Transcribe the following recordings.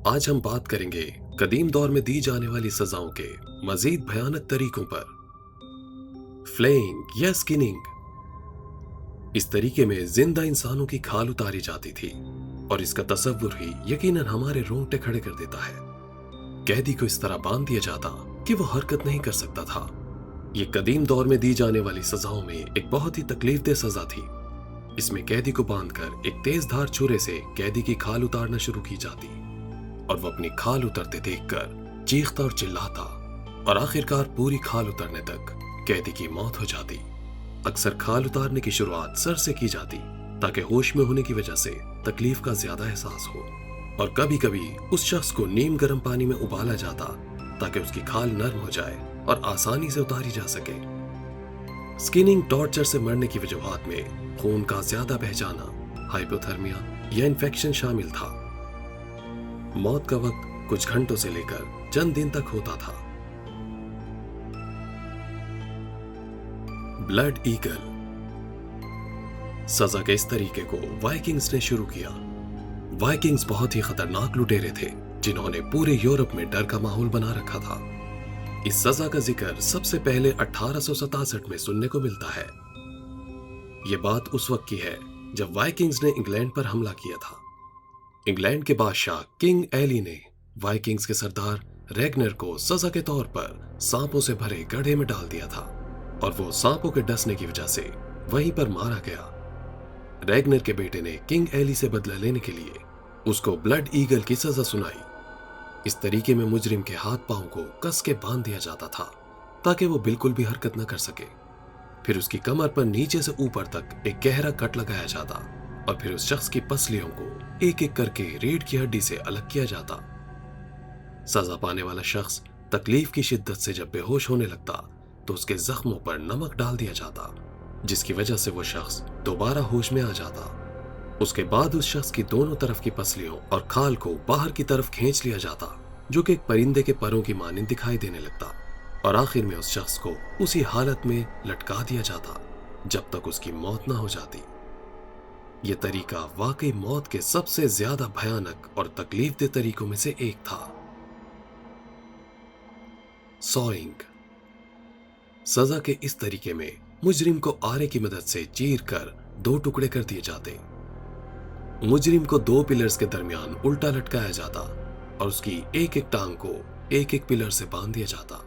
آج ہم بات کریں گے قدیم دور میں دی جانے والی سزاؤں کے مزید بھیانک طریقوں پر۔ فلیئنگ یا سکننگ، اس طریقے میں زندہ انسانوں کی کھال اتاری جاتی تھی، اور اس کا تصور ہی یقیناً ہمارے رونگٹے کھڑے کر دیتا ہے۔ قیدی کو اس طرح باندھ دیا جاتا کہ وہ حرکت نہیں کر سکتا تھا۔ یہ قدیم دور میں دی جانے والی سزاؤں میں ایک بہت ہی تکلیف دہ سزا تھی۔ اس میں قیدی کو باندھ کر ایک تیز دھار چھرے سے قیدی کی کھال اتارنا شروع کی جاتی، اور وہ اپنی کھال اترتے دیکھ کر چیختا اور چلاتا، اور آخرکار پوری کھال اترنے تک قیدی کی موت ہو جاتی۔ اکثر کھال اتارنے کی شروعات سر سے کی جاتی تاکہ ہوش میں ہونے کی وجہ سے تکلیف کا زیادہ احساس ہو، اور کبھی کبھی اس شخص کو نیم گرم پانی میں ابالا جاتا تاکہ اس کی کھال نرم ہو جائے اور آسانی سے اتاری جا سکے۔ سکننگ ٹارچر سے مرنے کی وجوہات میں خون کا زیادہ بہہ جانا، ہائپوتھرمیا یا انفیکشن شامل تھا۔ موت کا وقت کچھ گھنٹوں سے لے کر چند دن تک ہوتا تھا۔ بلڈ ایگل، سزا کے اس طریقے کو وائکنگز نے شروع کیا۔ وائکنگز بہت ہی خطرناک لٹیرے تھے جنہوں نے پورے یورپ میں ڈر کا ماحول بنا رکھا تھا۔ اس سزا کا ذکر سب سے پہلے 1867 میں سننے کو ملتا ہے۔ یہ بات اس وقت کی ہے جب وائکنگز نے انگلینڈ پر حملہ کیا تھا۔ انگلینڈ کے بادشاہ کنگ ایلی نے وائکنگز کے سردار ریگنر کو سزا کے طور پر سانپوں سے بھرے گڑھے میں ڈال دیا تھا، اور وہ سانپوں کے ڈسنے کی وجہ سے وہیں پر مارا گیا۔ ریگنر کے بیٹے نے کنگ ایلی سے بدلہ لینے کے لیے اس کو بلڈ ایگل کی سزا سنائی۔ اس طریقے میں مجرم کے ہاتھ پاؤں کو کس کے باندھ دیا جاتا تھا تاکہ وہ بالکل بھی حرکت نہ کر سکے۔ پھر اس کی کمر پر نیچے سے اوپر تک ایک گہرا کٹ لگایا جاتا، اور پھر اس شخص کی پسلیوں کو ایک ایک کر کے ریڑھ کی ہڈی سے الگ کیا جاتا۔ سزا پانے والا شخص تکلیف کی شدت سے جب بے ہوش ہونے لگتا تو اس کے زخموں پر نمک ڈال دیا جاتا، جس کی وجہ سے وہ شخص دوبارہ ہوش میں آ جاتا۔ اس کے بعد اس شخص کی دونوں طرف کی پسلیوں اور کھال کو باہر کی طرف کھینچ لیا جاتا، جو کہ ایک پرندے کے پروں کی مانند دکھائی دینے لگتا، اور آخر میں اس شخص کو اسی حالت میں لٹکا دیا جاتا جب تک اس کی موت نہ ہو جاتی۔ یہ طریقہ واقعی موت کے سب سے زیادہ بھیانک اور تکلیف دہ طریقوں میں سے ایک تھا۔ سوئنگ، سزا کے اس طریقے میں مجرم کو آرے کی مدد سے چیر کر 2 ٹکڑے کر دیے جاتے۔ مجرم کو 2 پلرز کے درمیان الٹا لٹکایا جاتا، اور اس کی ایک ایک ٹانگ کو ایک ایک پلر سے باندھ دیا جاتا۔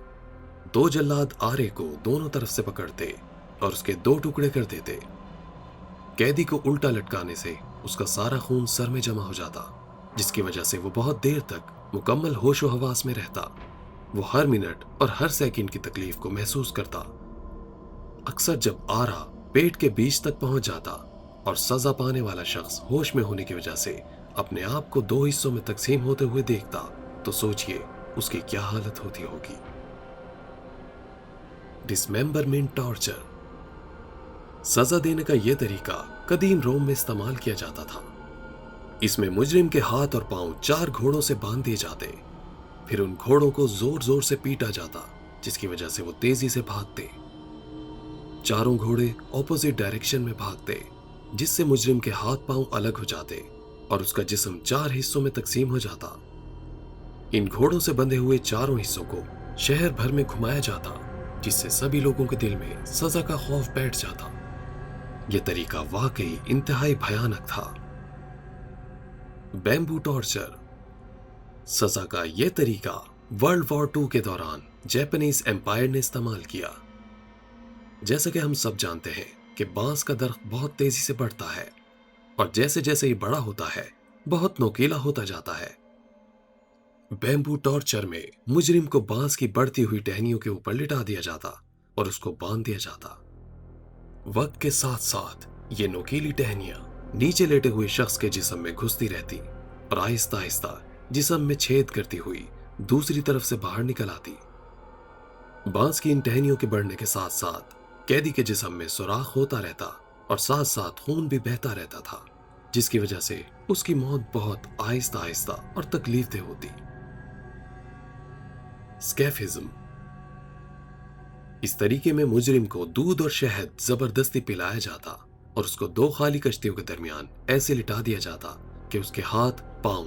2 جلاد آرے کو دونوں طرف سے پکڑتے اور اس کے 2 ٹکڑے کر دیتے۔ قیدی کو الٹا لٹکانے سے اس کا سارا خون سر میں جمع ہو جاتا، جس کی وجہ سے وہ بہت دیر تک مکمل ہوش و حواس میں رہتا۔ وہ ہر منٹ اور ہر سیکنڈ کی تکلیف کو محسوس کرتا۔ اکثر جب آرا پیٹ کے بیچ تک پہنچ جاتا اور سزا پانے والا شخص ہوش میں ہونے کی وجہ سے اپنے آپ کو 2 حصوں میں تقسیم ہوتے ہوئے دیکھتا تو سوچئے اس کی کیا حالت ہوتی ہوگی۔ ڈسممبرمنٹ ٹارچر، سزا دینے کا یہ طریقہ قدیم روم میں استعمال کیا جاتا تھا۔ اس میں مجرم کے ہاتھ اور پاؤں 4 گھوڑوں سے باندھ دیے جاتے، پھر ان گھوڑوں کو زور زور سے پیٹا جاتا، جس کی وجہ سے وہ تیزی سے بھاگتے۔ چاروں گھوڑے اپوزٹ ڈائریکشن میں بھاگتے، جس سے مجرم کے ہاتھ پاؤں الگ ہو جاتے اور اس کا جسم 4 حصوں میں تقسیم ہو جاتا۔ ان گھوڑوں سے بندھے ہوئے چاروں حصوں کو شہر بھر میں گھمایا جاتا، جس سے سبھی لوگوں کے دل میں سزا کا خوف بیٹھ جاتا۔ یہ طریقہ واقعی انتہائی بھیانک تھا۔ بیمبو ٹارچر، سزا کا یہ طریقہ ورلڈ وار 2 کے دوران جاپانیز ایمپائر نے استعمال کیا۔ جیسا کہ ہم سب جانتے ہیں کہ بانس کا درخت بہت تیزی سے بڑھتا ہے، اور جیسے جیسے یہ بڑا ہوتا ہے بہت نوکیلا ہوتا جاتا ہے۔ بیمبو ٹارچر میں مجرم کو بانس کی بڑھتی ہوئی ٹہنیوں کے اوپر لٹا دیا جاتا اور اس کو باندھ دیا جاتا۔ وقت کے ساتھ ساتھ یہ نوکیلی ٹہنیاں نیچے لیٹے ہوئے شخص کے جسم میں گھستی رہتی اور آہستہ آہستہ جسم میں چھید کرتی ہوئی دوسری طرف سے باہر نکل آتی۔ بانس کی ان ٹہنیوں کے بڑھنے کے ساتھ ساتھ قیدی کے جسم میں سوراخ ہوتا رہتا اور ساتھ ساتھ خون بھی بہتا رہتا تھا، جس کی وجہ سے اس کی موت بہت آہستہ آہستہ اور تکلیف دہ ہوتی۔ اسکیفزم، اس طریقے میں مجرم کو دودھ اور شہد زبردستی پلایا جاتا اور اس کو 2 خالی کشتیوں کے درمیان ایسے لٹا دیا جاتا کہ اس کے ہاتھ، پاؤں